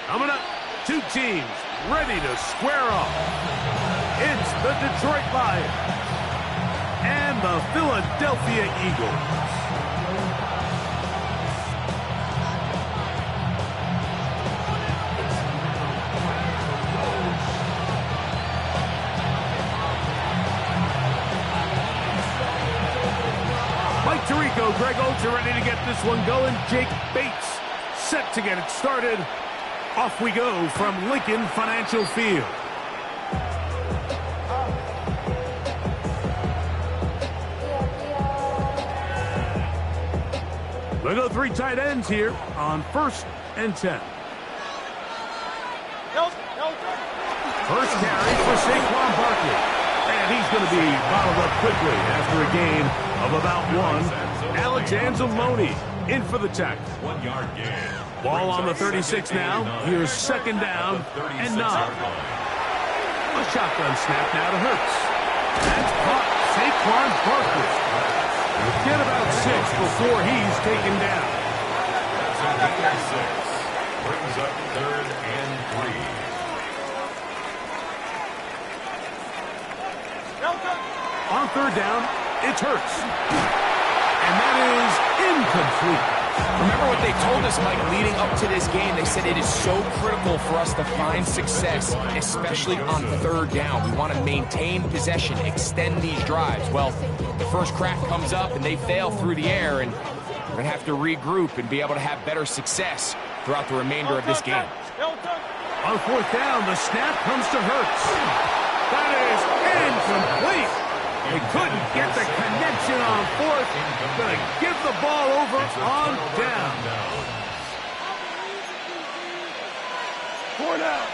Coming up, two teams ready to square off. It's the Detroit Lions and the Philadelphia Eagles. Mike Tirico, Greg Oates are ready to get this one going. Jake Bates set to get it started. Off we go from Lincoln Financial Field. We'll go three tight ends here on 1st and 10. First carry for Saquon Barkley. And he's going to be bottled up quickly after a gain of about 1. Alexander Loney in for the tackle. 1 yard gain. Ball on the 36 now. Here's 2nd down and 9. A shotgun snap now to Hurts. That's caught Saquon Barkley. Get about 6 before he's taken down. Brings up 3rd and 3. On 3rd down, it's Hurts. And that is incomplete. Remember what they told us, Mike, leading up to this game. They said it is so critical for us to find success, especially on 3rd down. We want to maintain possession, extend these drives. Well, the first crack comes up and they fail through the air, and we're going to have to regroup and be able to have better success throughout the remainder of this game. On 4th down, the snap comes to Hurts. That is incomplete. They couldn't get the connection on 4th. Going to give the ball over on down. 4 down.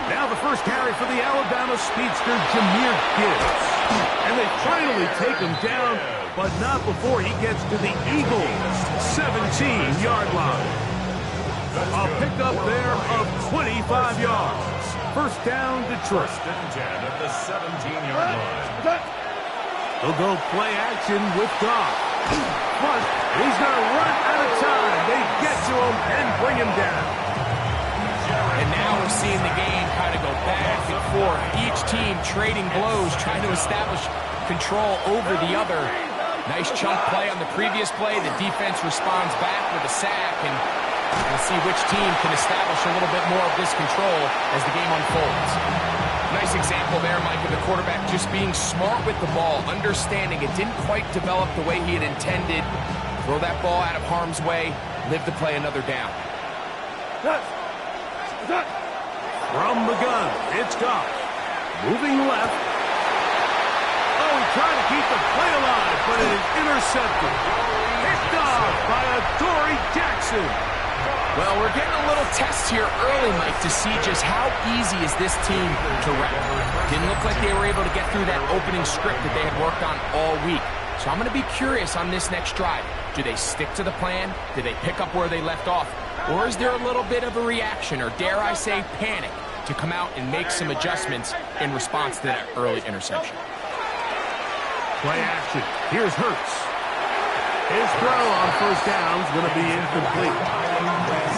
Now the first carry for the Alabama speedster, Jahmyr Gibbs. And they finally take him down, but not before he gets to the Eagles' 17-yard line. A pickup there of 25 yards. 1st down, Detroit. 1st and 10 at the 17-yard line. They'll go play action with Goff. But he's going to run out of time. They get to him and bring him down. And now we're seeing the game kind of go back and forth. Each team trading blows, trying to establish control over the other. Nice chunk play on the previous play. The defense responds back with a sack, and we'll see which team can establish a little bit more of this control as the game unfolds. Nice example there, Mike, of the quarterback just being smart with the ball, understanding it didn't quite develop the way he had intended. Throw that ball out of harm's way, live to play another down. From the gun, it's Goff. Moving left. Oh, trying to keep the play alive, but it is intercepted. Picked off by Adoree Jackson. Well, we're getting a little test here early, Mike, to see just how easy is this team to wrap. Didn't look like they were able to get through that opening script that they had worked on all week. So I'm going to be curious on this next drive. Do they stick to the plan? Do they pick up where they left off? Or is there a little bit of a reaction, or dare I say panic, to come out and make some adjustments in response to that early interception? Play action. Here's Hurts. His throw on 1st down is going to be incomplete.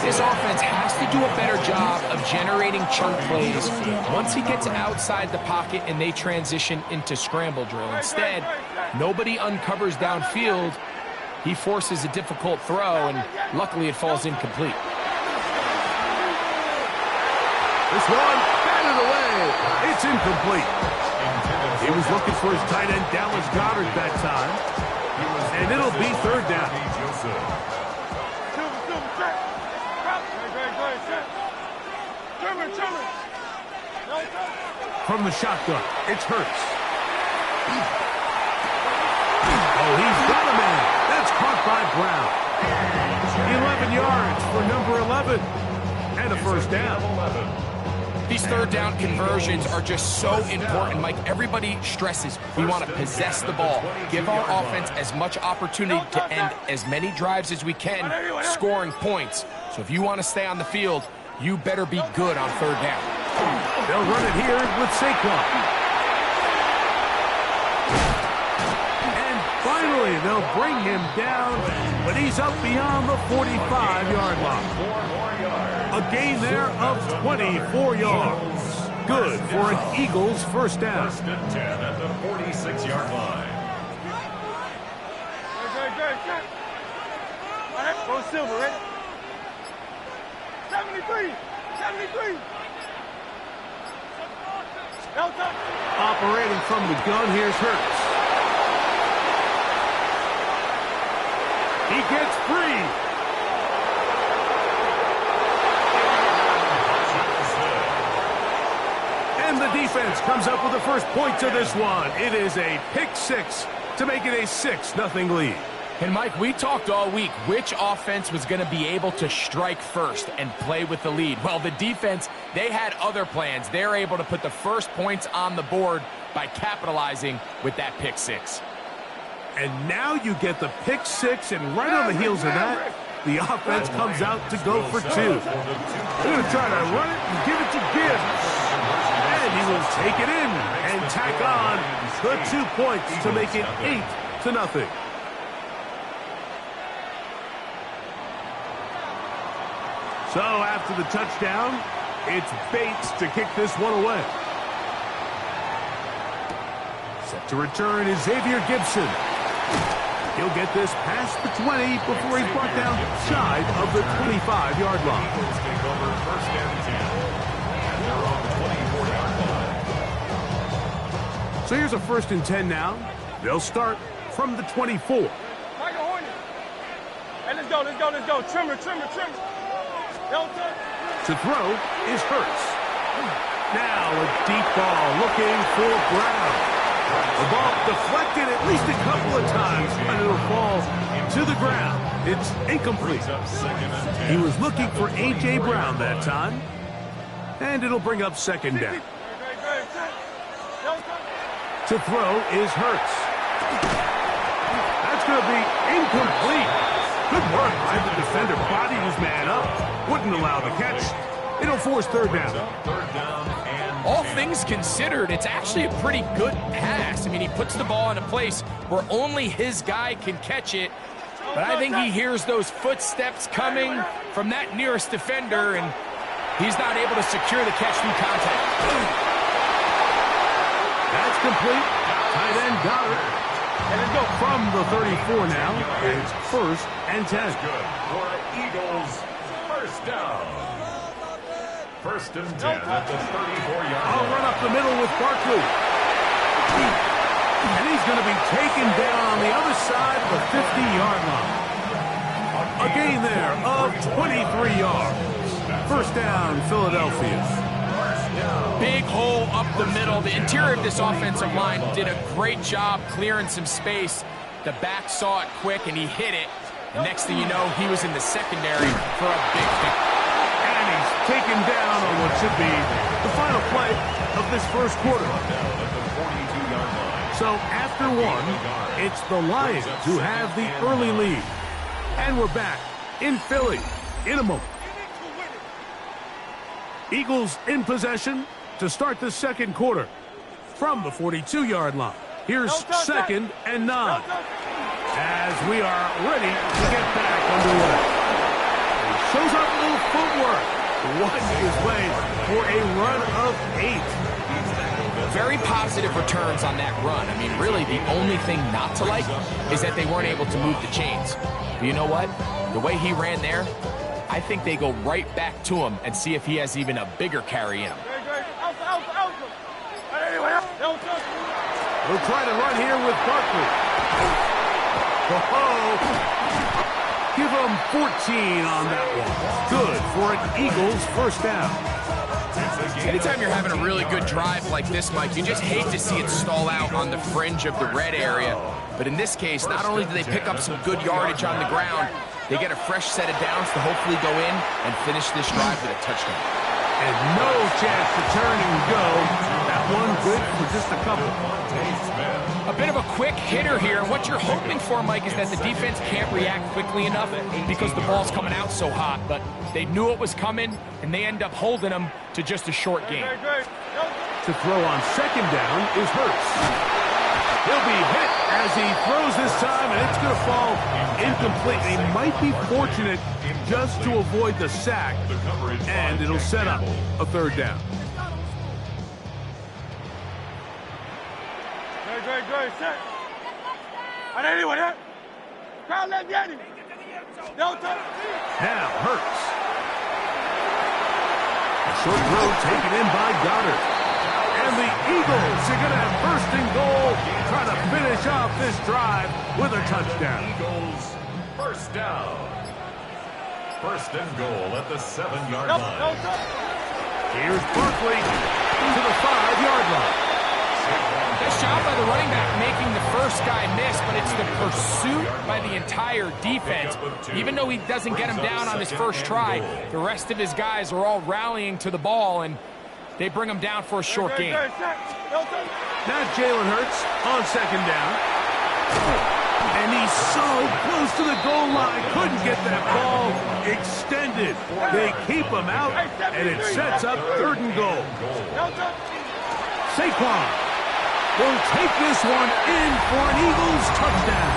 This offense has to do a better job of generating chunk plays once he gets outside the pocket and they transition into scramble drill. Instead, nobody uncovers downfield. He forces a difficult throw, and luckily it falls incomplete. This one batted away. It's incomplete. He was looking for his tight end, Dallas Goedert, that time. And it'll be 3rd down. From the shotgun, it's Hurts. Oh, he's got a man. That's caught by Brown. 11 yards for number 11. And a 1st down. These 3rd down conversions are just so important, Mike. Everybody stresses we want to possess the ball, give our offense as much opportunity to end as many drives as we can, scoring points. So if you want to stay on the field, you better be good on 3rd down. They'll run it here with Saquon. And finally, Finally, they'll bring him down, but he's up beyond the 45-yard line. A gain there of 24 yards. Good for an Eagles first down. First and 10 at the 46-yard line. Good. All right, go Silver, ready? 73. Operating from the gun, here's Hurts. He gets free. And the defense comes up with the first points of this one. It is a pick six to make it a 6-0 lead. And, Mike, we talked all week which offense was going to be able to strike first and play with the lead. Well, the defense, they had other plans. They're able to put the first points on the board by capitalizing with that pick six. And now you get the pick six, and right on the heels of that, the offense comes out to go for two. They're going to try to run it and give it to Gibbs. And he will take it in and tack on the 2 points to make it 8-0. So after the touchdown, it's Bates to kick this one away. Set to return is Xavier Gibson. He'll get this past the 20 before he's brought down shy of the 25-yard line. Eagles take over first and 10. And they're on the 24-yard line. So here's a 1st and 10 now. They'll start from the 24. Michael Horner. Hey, let's go. Trimmer. To throw is Hurts. Now a deep ball looking for Brown. The ball deflected at least a couple of times, and it'll fall to the ground. It's incomplete. He was looking for A.J. Brown that time, and it'll bring up 2nd down. To throw is Hurts. That's going to be incomplete. Good work by the defender. Bodied his man up. Wouldn't allow the catch. It'll force 3rd down. All things considered, it's actually a pretty good pass. I mean, he puts the ball in a place where only his guy can catch it. But I think he hears those footsteps coming from that nearest defender, and he's not able to secure the catch through contact. That's complete. Tight end got it. And it go from the 34 now. It's 1st and 10. Good for Eagles. First down. 1st and 10 at the 34-yard line. I'll run up the middle with Barkley. And he's going to be taken down on the other side of the 50-yard line. A gain there of 23 yards. 1st down, Philadelphia. Big hole up the middle. The interior of this offensive line did a great job clearing some space. The back saw it quick, and he hit it. And next thing you know, he was in the secondary for a big pick. And he's taken down on what should be the final play of this 1st quarter. So after one, it's the Lions who have the early lead. And we're back in Philly in a moment. Eagles in possession to start the 2nd quarter from the 42-yard line. Here's 2nd and 9. As we are ready to get back underway. He shows up a little footwork. Winds his way for a run of 8. Very positive returns on that run. I mean, really, the only thing not to like is that they weren't able to move the chains. But you know what? The way he ran there, I think they go right back to him and see if he has even a bigger carry in him. We'll try to run here with Barkley. Give him 14 on that one. Good for an Eagles first down. Anytime you're having a really good drive like this, Mike, you just hate to see it stall out on the fringe of the red area. But in this case, not only do they pick up some good yardage on the ground, they get a fresh set of downs to hopefully go in and finish this drive with a touchdown. And no chance to turn and go. That one good for just a couple. A bit of a quick hitter here. What you're hoping for, Mike, is that the defense can't react quickly enough because the ball's coming out so hot. But they knew it was coming, and they end up holding them to just a short game. To throw on 2nd down is Hurts. He'll be hit As he throws this time, and it's going to fall incomplete. He might be fortunate just to avoid the sack, and it'll set up a third down. Good, set. Now, Hurts. A short throw taken in by Goddard. And the Eagles are going to have first and goal, trying to finish off this drive with a touchdown. Eagles, first down. First and goal at the 7-yard line. Here's Barkley to the 5-yard line. Nice job by the running back making the first guy miss, but it's the pursuit by the entire defense. Even though he doesn't get him down on his first try, the rest of his guys are all rallying to the ball, and they bring him down for a short gain. Now Jalen Hurts on second down. And he's so close to the goal line. Couldn't get that ball extended. They keep him out, and it sets up third and goal. Saquon will take this one in for an Eagles touchdown.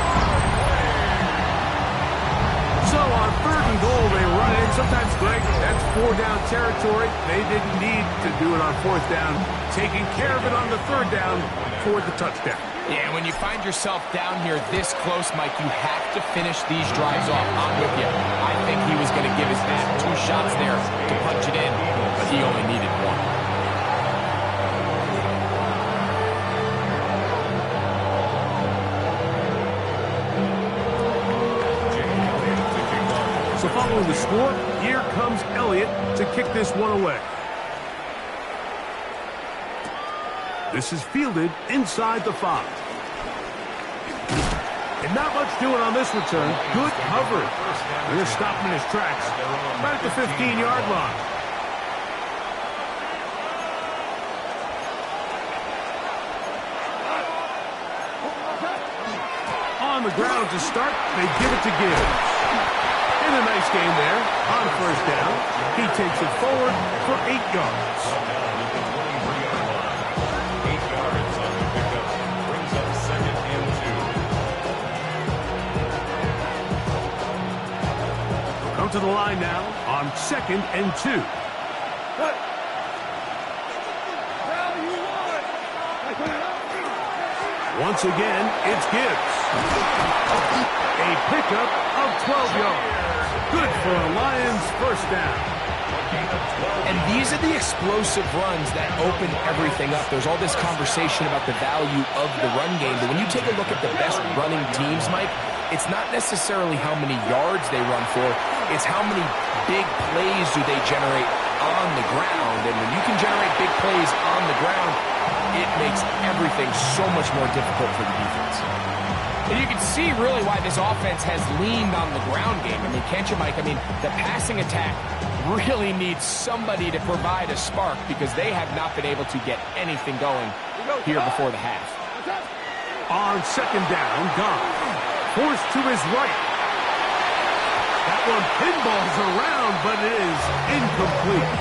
So on third and goal, they run in. Sometimes, Greg, that's 4-down territory. They didn't need to do it on fourth down. Taking care of it on the third down for the touchdown. Yeah, when you find yourself down here this close, Mike, you have to finish these drives off. I'm with you. I think he was going to give his man 2 shots there to punch it in, but he only needed 1. So following the score, here comes Elliott to kick this one away. This is fielded inside the 5. And not much doing on this return. Good coverage. They're going to stop him in his tracks right at the 15-yard line. On the ground to start, they give it to Gibbs. And a nice game there on first down. He takes it forward for 8 yards. 8 yards on the pickup. Brings up second and 2. Come to the line now on second and 2. Once again, it's Gibbs. A pickup of 12 yards. Good for a Lions first down. And these are the explosive runs that open everything up. There's all this conversation about the value of the run game, but when you take a look at the best running teams, Mike, it's not necessarily how many yards they run for, it's how many big plays do they generate on the ground. And when you can generate big plays on the ground, it makes everything so much more difficult for the defense. And you can see really why this offense has leaned on the ground game. I mean, can't you, Mike? I mean, the passing attack really needs somebody to provide a spark because they have not been able to get anything going here before the half. On second down, Goff forced to his right. That one pinballs around, but it is incomplete.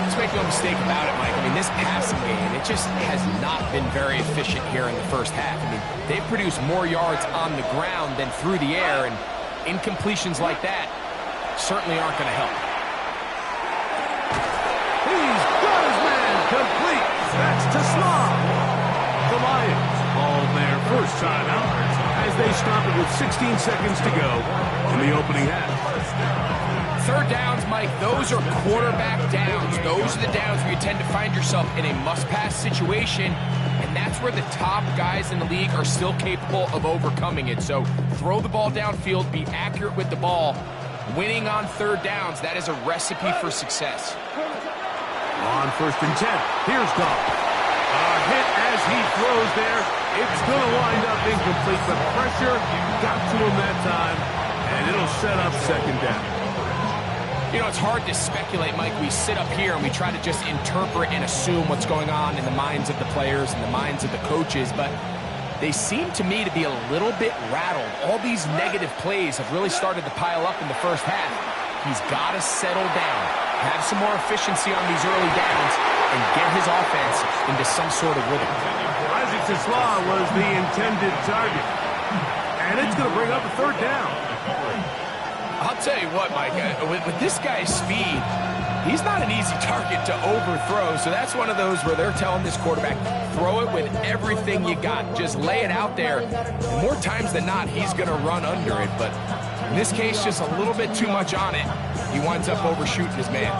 Let's make no mistake about it, Mike. I mean, this passing game, it just has not been very efficient here in the first half. I mean, they've produced more yards on the ground than through the air, and incompletions like that certainly aren't going to help. He's got his man complete. That's to Slob. The Lions call their first timeout as they stop it with 16 seconds to go in the opening half. Third downs, Mike, those are quarterback downs. Those are the downs where you tend to find yourself in a must-pass situation, and that's where the top guys in the league are still capable of overcoming it. So throw the ball downfield, be accurate with the ball. Winning on third downs, that is a recipe for success. On first and 10, here's Goff. A hit as he throws there. It's going to wind up incomplete. The pressure got to him that time, and it'll set up second down. You know, it's hard to speculate, Mike. We sit up here and we try to just interpret and assume what's going on in the minds of the players and the minds of the coaches, but they seem to me to be a little bit rattled. All these negative plays have really started to pile up in the first half. He's got to settle down, have some more efficiency on these early downs, and get his offense into some sort of rhythm. Isaac's Slaw was the intended target. And it's going to bring up a third down. I'll tell you what, Mike, with this guy's speed, he's not an easy target to overthrow. So that's one of those where they're telling this quarterback, throw it with everything you got. Just lay it out there. And more times than not, he's going to run under it. But in this case, just a little bit too much on it. He winds up overshooting his man.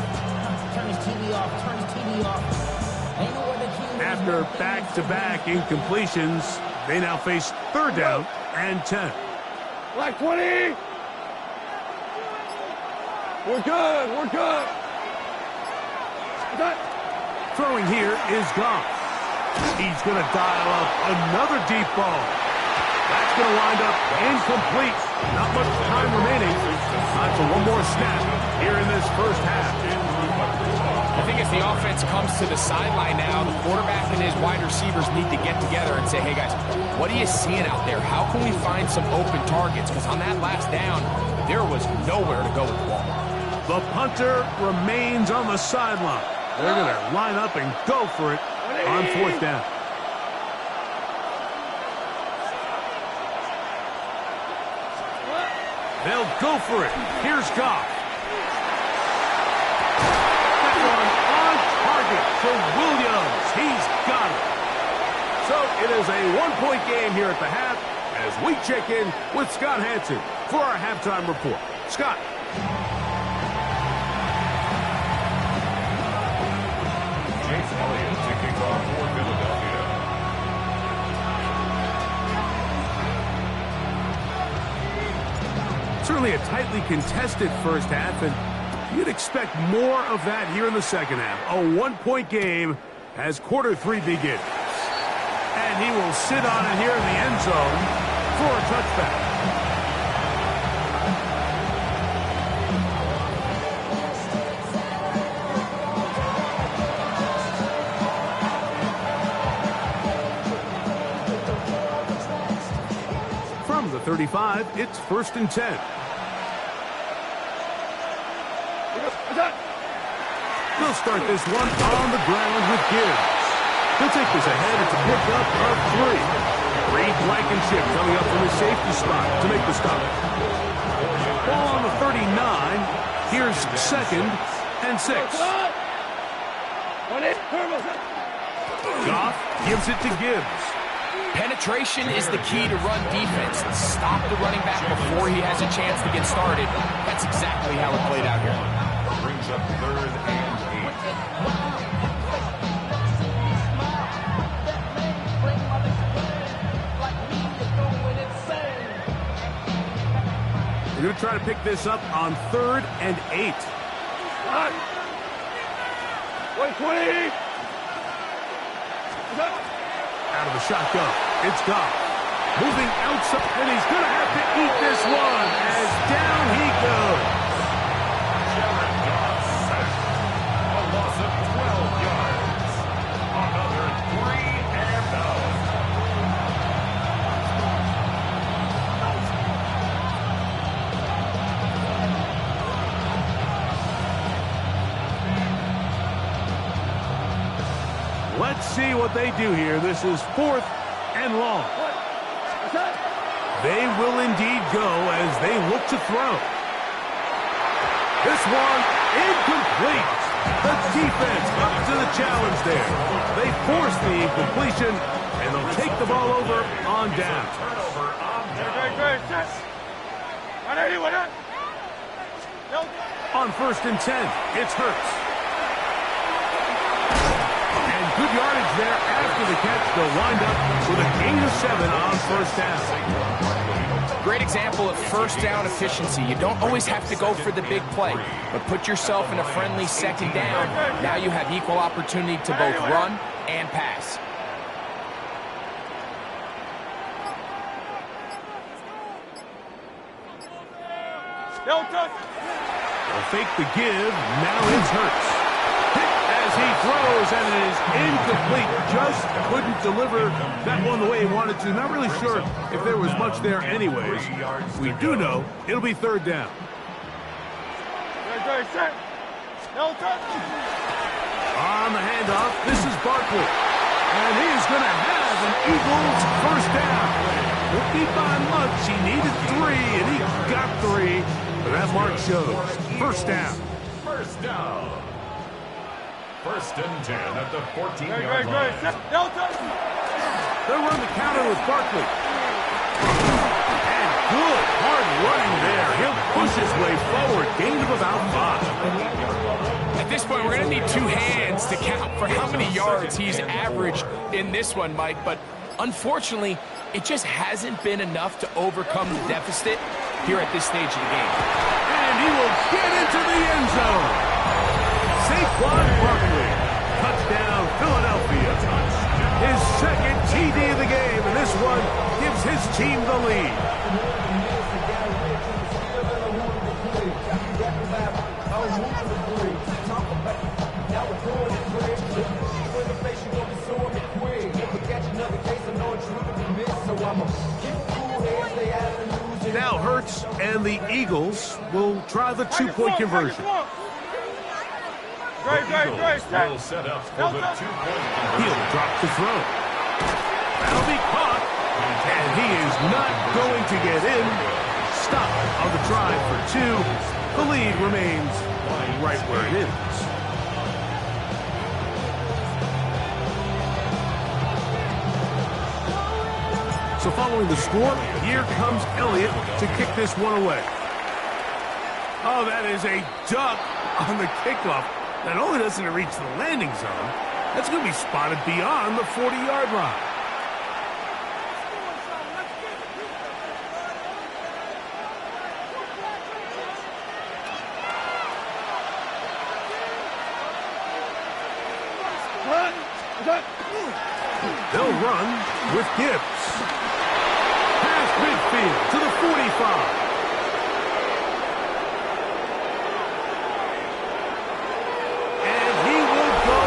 After back-to-back incompletions, they now face third down and 10. Like 20. We're good. We're good. Throwing here is Goff. He's going to dial up another deep ball. That's going to wind up incomplete. Not much time remaining. Time for one more snap here in this first half. I think as the offense comes to the sideline now, the quarterback and his wide receivers need to get together and say, hey, guys, what are you seeing out there? How can we find some open targets? Because on that last down, there was nowhere to go with the ball. The punter remains on the sideline. They're going to line up and go for it on fourth down. They'll go for it. Here's Goff. That one on target for Williams. He's got it. So it is a one-point game here at the half as we check in with Scott Hansen for our halftime report. Scott. Elliott to kick off for Philadelphia. Certainly a tightly contested first half, and you'd expect more of that here in the second half. A one-point game as quarter three begins. And he will sit on it here in the end zone for a touchback. From the 35, it's 1st and 10. They'll start this one on the ground with Gibbs. He'll take this ahead. It's a pickup of 3. Reed Blankenship coming up from his safety spot to make the stop. Ball on the 39. Here's 2nd and 6. Goff gives it to Gibbs. Penetration is the key to run defense. Stop the running back before he has a chance to get started. That's exactly how it played out here. Brings up 3rd and 8. They're going to try to pick this up on 3rd and 8. 120. Out of the shotgun, it's Goff. Moving outside, and he's going to have to eat this one as down he goes. Jared Goff sacked. A loss of 12 yards. Another 3 and out. Let's see what they do here. This is 4th and long. They will indeed go as they look to throw. This one incomplete. The defense up to the challenge there. They force the incompletion, and they'll take the ball over on down. Turnover on down. On 1st and 10, it's Hurts. Good yardage there after the catch. They'll wind up with a gain of 7 on 1st down. Great example of first down efficiency. You don't always have to go for the big play, but put yourself in a friendly 2nd down. Now you have equal opportunity to both run and pass. They'll fake the give. Now it's Hurts. As he throws, and it is incomplete. Just couldn't deliver that one the way he wanted to. Not really sure if there was much there anyways. We do know it'll be 3rd down. On the handoff, this is Barkley. And he is going to have an Eagles first down. Won't be by much. He needed 3, and he got 3. But that mark shows. First down. First down. First and 10 at the 14-yard line. They'll run the counter with Barkley. And good, hard running there. He'll push his way forward. Gain of about 5. At this point, we're going to need 2 hands to count for how many yards he's averaged in this one, Mike. But unfortunately, it just hasn't been enough to overcome the deficit here at this stage of the game. And he will get into the end zone. Saquon Barkley. Touchdown, Philadelphia. His second TD of the game, and this one gives his team the lead. Now Hurts and the Eagles will try the 2-point conversion. Will set up for the 2-point conversion. He'll drop the throw. That'll be caught. And he is not going to get in. Stop on the try for 2. The lead remains right where it is. So following the score, here comes Elliott to kick this one away. Oh, that is a duck on the kickoff. Not only doesn't it reach the landing zone, that's going to be spotted beyond the 40-yard line. They'll run with Gibbs. Past midfield to the 45. And he will go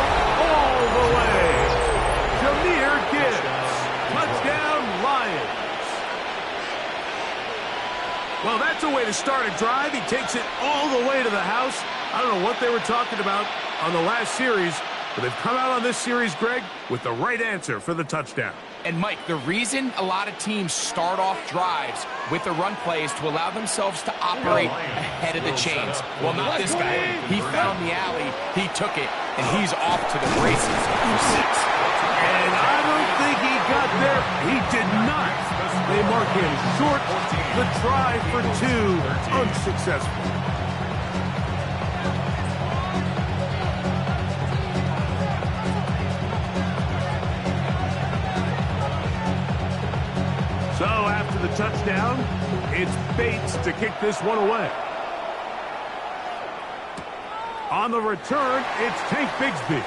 all the way. Jahmyr Gibbs. Touchdown, Lions. Well, that's a way to start a drive. He takes it all the way to the house. I don't know what they were talking about on the last series, but they've come out on this series, Greg, with the right answer for the touchdown. And, Mike, the reason a lot of teams start off drives with the run play is to allow themselves to operate ahead of the chains. Well, not this guy. He found the alley, he took it, and he's off to the races for 6. And I don't think he got there. He did not. They mark him short. The try for 2, unsuccessful. So after the touchdown, it's Bates to kick this one away. On the return, it's Tank Bigsby.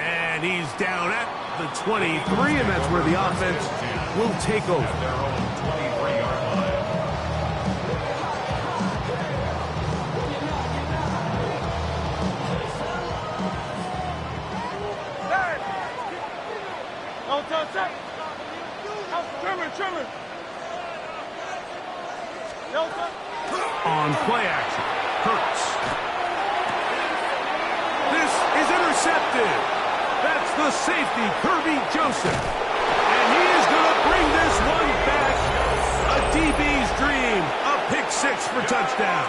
And he's down at the 23, and that's where the offense will take over. Their own 23-yard line. Don't touch that. Trimmer. On play action, Hurts. This is intercepted. That's the safety, Kirby Joseph. And he is going to bring this one back. A DB's dream. A pick 6 for touchdown.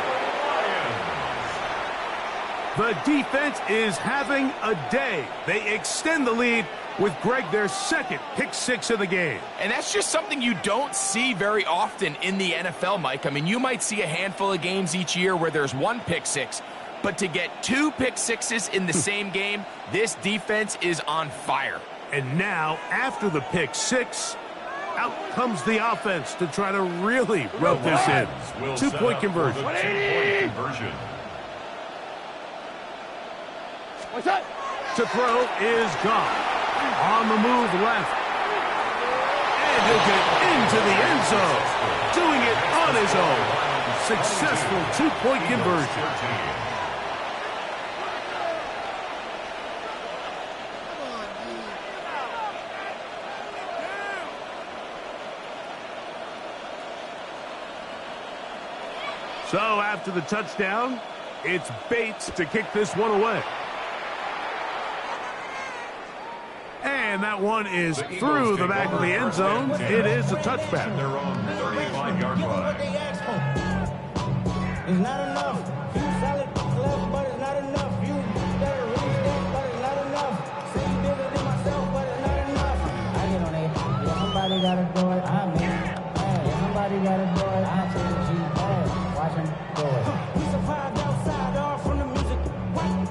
The defense is having a day. They extend the lead with Greg, their second pick 6 of the game. And that's just something you don't see very often in the NFL, Mike. I mean, you might see a handful of games each year where there's 1 pick 6, but to get 2 pick 6s in the same game, this defense is on fire. And now, after the pick 6, out comes the offense to try to really rub this in. 2-point conversion. To throw is gone. On the move left. And he'll get into the end zone. Doing it on his own. Successful 2-point conversion. So after the touchdown, it's Bates to kick this one away. And that one is through the back of the end zone. It is a touchback. Their own 35-yard line. It's not enough. You solid left, but it's not enough. You better reach that, but it's not enough. See bigger than myself, but it's not enough. I get on it. Yeah, somebody gotta do it. I'm in. Yeah, somebody gotta do it. I take the G. Watch him do it. We survived outside, all from the music. What?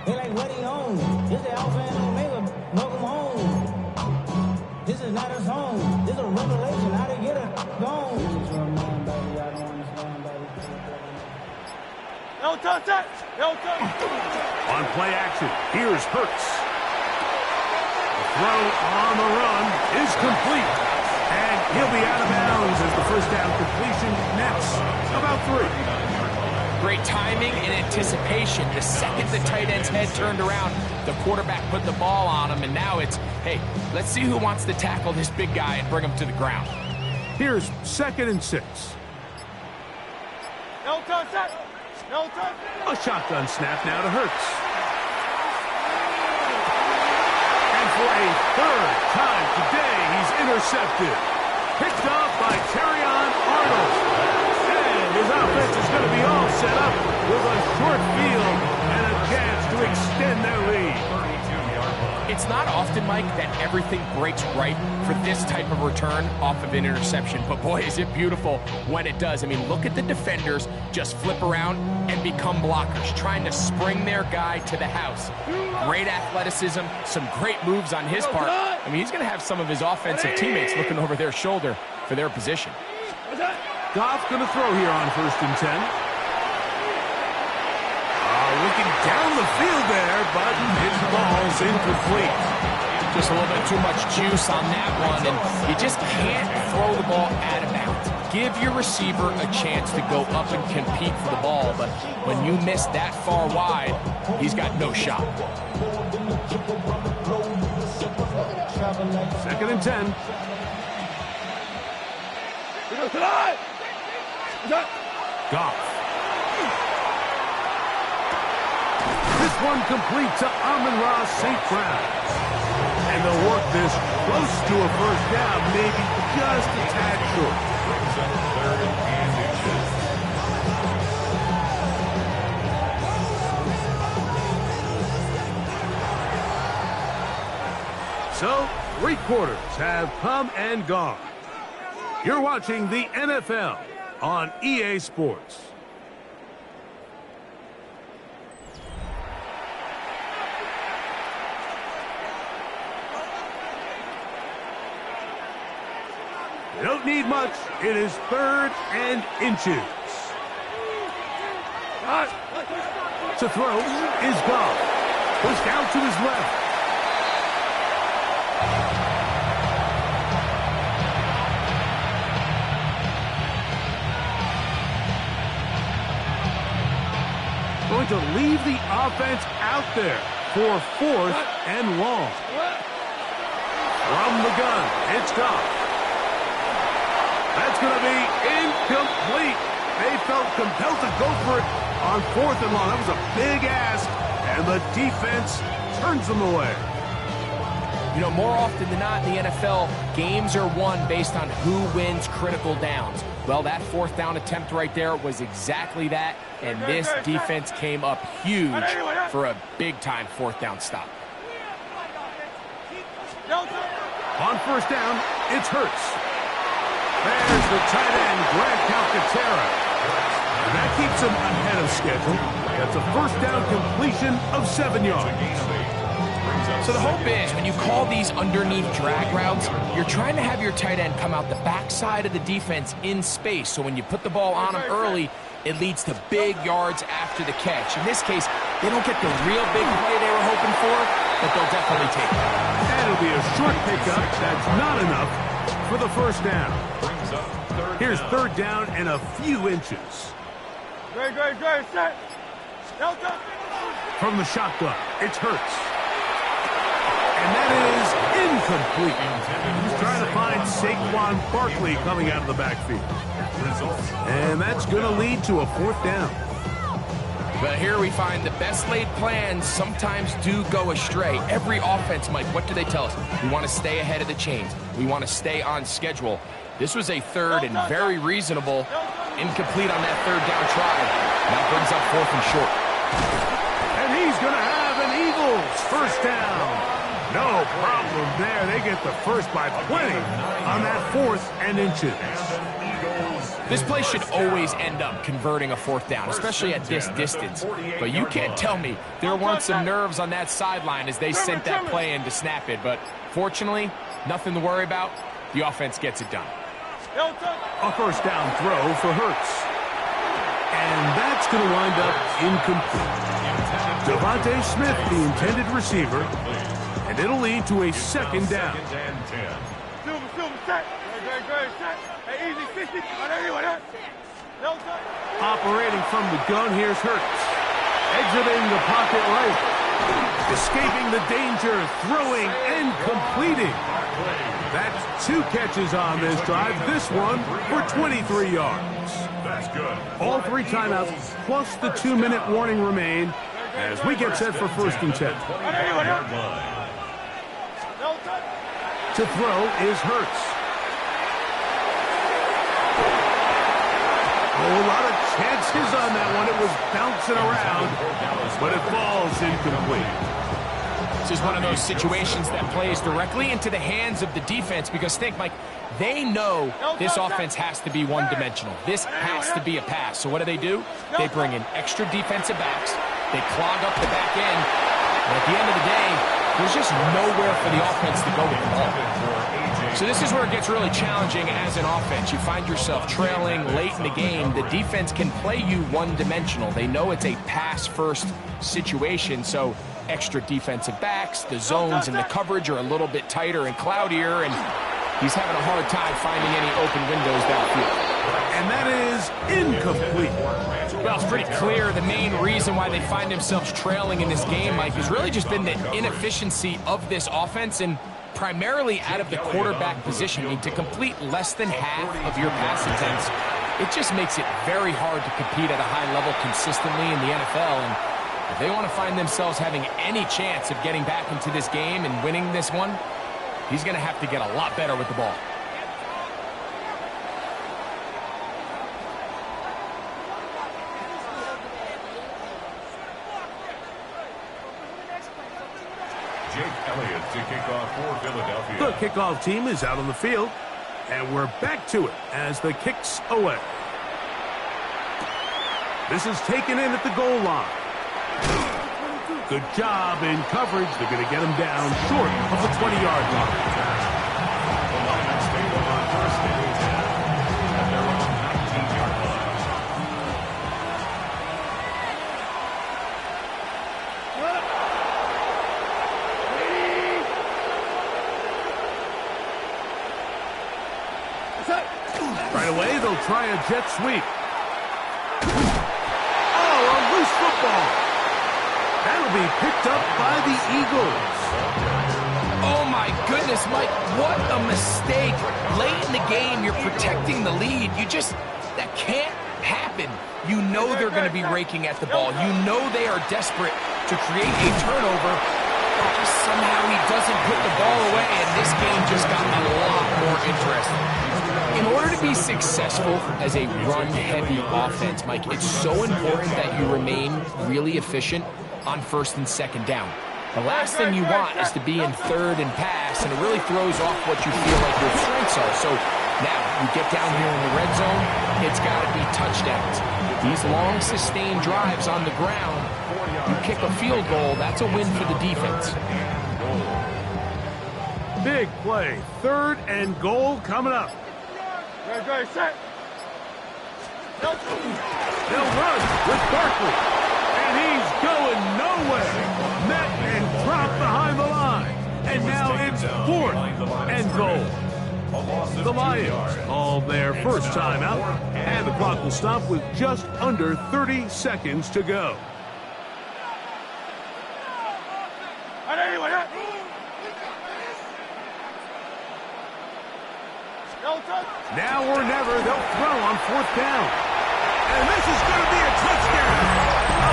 They like what he on. This is Alpha and Omega. Welcome home. This is not a song. This is a revelation. How to get it gone. This is your man, baby. I don't understand, baby. No touch that. No touch. On play action, here's Hurts. The throw on the run is complete. And he'll be out of bounds as the first down completion nets about 3. Great timing and anticipation. The second the tight end's head turned around, the quarterback put the ball on him, and now it's, hey, let's see who wants to tackle this big guy and bring him to the ground. Here's 2nd and 6. No touch that. No touch. A shotgun snap now to Hurts. And for a 3rd time today, he's intercepted. Picked off by Terrion Arnold. And his offense is going to be all set up with a short field and a chance to extend their lead. It's not often, Mike, that everything breaks right for this type of return off of an interception. But boy, is it beautiful when it does. I mean, look at the defenders just flip around and become blockers, trying to spring their guy to the house. Great athleticism, some great moves on his part. I mean, he's going to have some of his offensive teammates looking over their shoulder for their position. Goff going to throw here on 1st and 10. Looking down the field there, but his ball's incomplete. Just a little bit too much juice on that one, and you just can't throw the ball out of bounds. Give your receiver a chance to go up and compete for the ball, but when you miss that far wide, he's got no shot. 2nd and 10. Goff. This one complete to Amon-Ra St. Brown. And they'll work this close to a 1st down, maybe just a tad short. Brings up 3rd and inches. So, 3 quarters have come and gone. You're watching the NFL on EA Sports. You don't need much. It is 3rd and inches. To throw is Goff. Pushed out to his left. Going to leave the offense out there for 4th and long. From the gun, it's Goff. That's going to be incomplete. They felt compelled to go for it on 4th and long. That was a big ask, and the defense turns them away. You know, more often than not in the NFL, games are won based on who wins critical downs. Well, that 4th down attempt right there was exactly that, and this defense came up huge for a big-time 4th down stop. On 1st down, it's Hurts. There's the tight end, Grant Calcaterra. And that keeps him ahead of schedule. That's a 1st down completion of 7 yards. So the hope is, when you call these underneath drag routes, you're trying to have your tight end come out the backside of the defense in space. So when you put the ball on him early, it leads to big yards after the catch. In this case, they don't get the real big play they were hoping for, but they'll definitely take it. And it'll be a short pickup. That's not enough for the 1st down. Here's 3rd down and a few inches. Great, set. No touch. From the shotgun, it's Hurts. And that is incomplete. He's trying to find Saquon Barkley coming out of the backfield. And that's going to lead to a 4th down. But here we find the best laid plans sometimes do go astray. Every offense, Mike, what do they tell us? We want to stay ahead of the chains. We want to stay on schedule. This was a third and very reasonable, incomplete on that third down try. Now brings up 4th and short. And he's going to have an Eagles first down. No problem there. They get the first by plenty on that 4th and inches. This play should always end up converting a 4th down, especially at this distance. But you can't tell me there weren't some nerves on that sideline as they sent that play in to snap it. But fortunately, nothing to worry about. The offense gets it done. A first down throw for Hurts. And that's going to wind up incomplete. Devontae Smith, the intended receiver, and it'll lead to a 2nd down. Operating from the gun, here's Hurts. Exiting the pocket right. Escaping the danger, throwing and completing. That's 2 catches on this drive. This one for 23 yards. That's good. All 3 timeouts plus the 2-minute warning remain as we get set for 1st and 10. To throw is Hurts. A lot of chances on that one. It was bouncing around, but it falls incomplete. This is one of those situations that plays directly into the hands of the defense because think, Mike, they know this offense has to be one-dimensional. This has to be a pass. So what do? They bring in extra defensive backs. They clog up the back end. And at the end of the day, there's just nowhere for the offense to go with the ball. So this is where it gets really challenging as an offense. You find yourself trailing late in the game. The defense can play you one-dimensional. They know it's a pass-first situation, so extra defensive backs, the zones and the coverage are a little bit tighter and cloudier, and he's having a hard time finding any open windows downfield. And that is incomplete. Well, it's pretty clear the main reason why they find themselves trailing in this game, Mike, has really just been the inefficiency of this offense and primarily out of the quarterback position. I mean, to complete less than half of your pass attempts, it just makes it very hard to compete at a high level consistently in the NFL. And if they want to find themselves having any chance of getting back into this game and winning this one, he's going to have to get a lot better with the ball. To kick off for Philadelphia. The kickoff team is out on the field, and we're back to it as the kicks away. This is taken in at the goal line. Good job in coverage. They're going to get him down short of the 20-yard line. The linemen stayed on 1st and 10 at their own 19-yard line. Right away, they'll try a jet sweep. Oh, a loose football. That'll be picked up by the Eagles. Oh, my goodness, Mike, what a mistake. Late in the game, you're protecting the lead. That can't happen. You know they're going to be raking at the ball. You know they are desperate to create a turnover. But just somehow he doesn't put the ball away, and this game just got a lot more interesting. In order to be successful as a run-heavy offense, Mike, it's so important that you remain really efficient on 1st and 2nd down. The last thing you want is to be in 3rd and pass, and it really throws off what you feel like your strengths are. So now you get down here in the red zone, it's got to be touchdowns. These long, sustained drives on the ground, you kick a field goal, that's a win for the defense. Big play. 3rd and goal coming up. Set. They'll run with Barkley. And he's going nowhere. Met and dropped behind the line. And now it's 4th and goal. The Lions call their first timeout. And the clock will stop with just under 30 seconds to go. Now or never, they'll throw on 4th down. And this is going to be a touchdown. A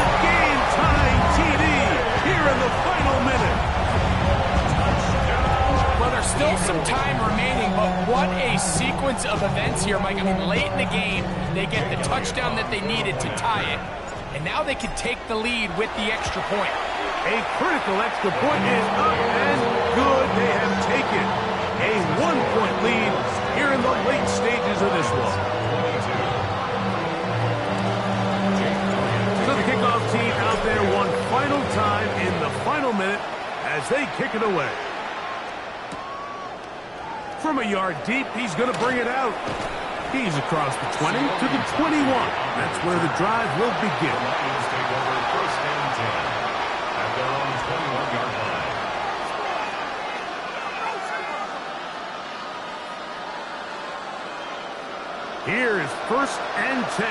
still some time remaining, but what a sequence of events here, Mike. I mean, late in the game, they get the touchdown that they needed to tie it, and now they can take the lead with the extra point. A critical extra point is up and good. They have taken a 1-point lead here in the late stages of this one. So the kickoff team out there one final time in the final minute as they kick it away. From a yard deep, he's going to bring it out. He's across the 20 to the 21. That's where the drive will begin. Lions take over first and 10 at their own 21-yard line. Here is first and 10.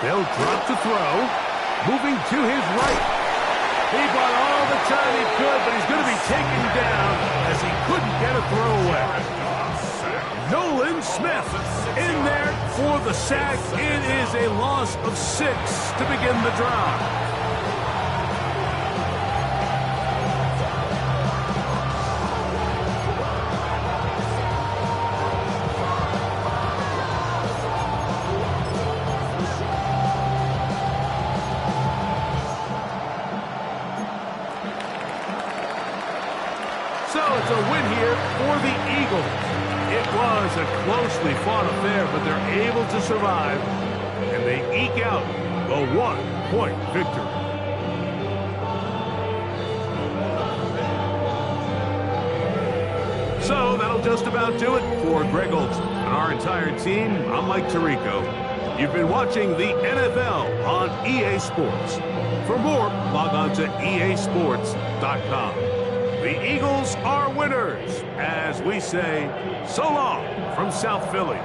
They'll drop to throw. Moving to his right. He bought all the time he could, but he's going to be taken down as he couldn't get a throw away. Nolan Smith in there for the sack. It is a loss of 6 to begin the drive. So it's a win here for the Eagles. It was a closely fought affair, but they're able to survive, and they eke out a 1-point victory. So that'll just about do it for Greg Olson and our entire team. I'm Mike Tirico. You've been watching the NFL on EA Sports. For more, log on to easports.com. The Eagles are winners, as we say so long from South Philly.